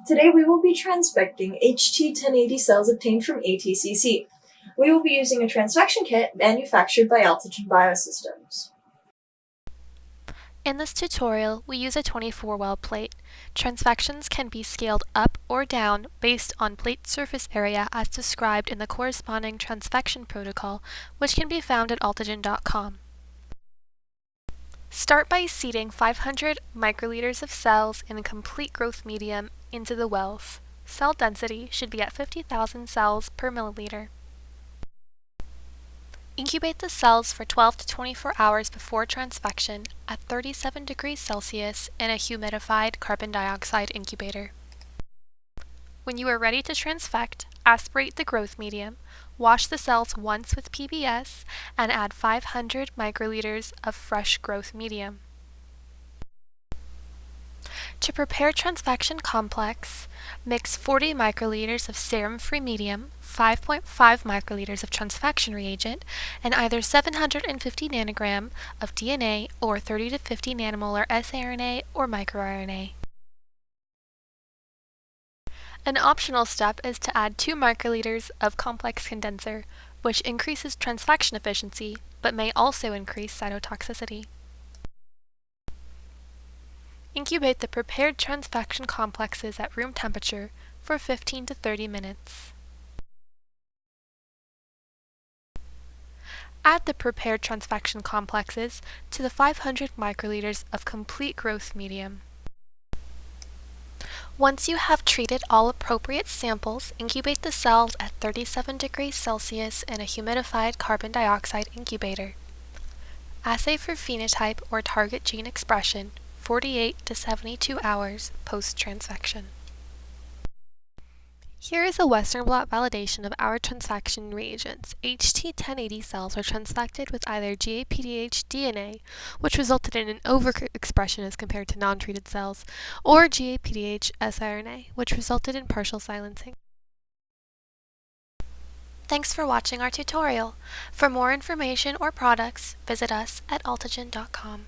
Today we will be transfecting HT1080 cells obtained from ATCC. We will be using a transfection kit manufactured by Altogen Biosystems. In this tutorial, we use a 24-well plate. Transfections can be scaled up or down based on plate surface area as described in the corresponding transfection protocol, which can be found at altogen.com. Start by seeding 500 microliters of cells in a complete growth medium into the wells. Cell density should be at 50,000 cells per milliliter. Incubate the cells for 12 to 24 hours before transfection at 37 degrees Celsius in a humidified carbon dioxide incubator. When you are ready to transfect, aspirate the growth medium, wash the cells once with PBS, and add 500 microliters of fresh growth medium. To prepare transfection complex, mix 40 microliters of serum-free medium, 5.5 microliters of transfection reagent, and either 750 nanogram of DNA or 30 to 50 nanomolar siRNA or microRNA. An optional step is to add 2 microliters of complex condenser, which increases transfection efficiency but may also increase cytotoxicity. Incubate the prepared transfection complexes at room temperature for 15 to 30 minutes. Add the prepared transfection complexes to the 500 microliters of complete growth medium. Once you have treated all appropriate samples, incubate the cells at 37 degrees Celsius in a humidified carbon dioxide incubator. Assay for phenotype or target gene expression 48 to 72 hours post-transfection. Here is a Western blot validation of our transfection reagents. HT1080 cells are transfected with either GAPDH DNA, which resulted in an overexpression as compared to non-treated cells, or GAPDH siRNA, which resulted in partial silencing. Thanks for watching our tutorial. For more information or products, visit us at altogen.com.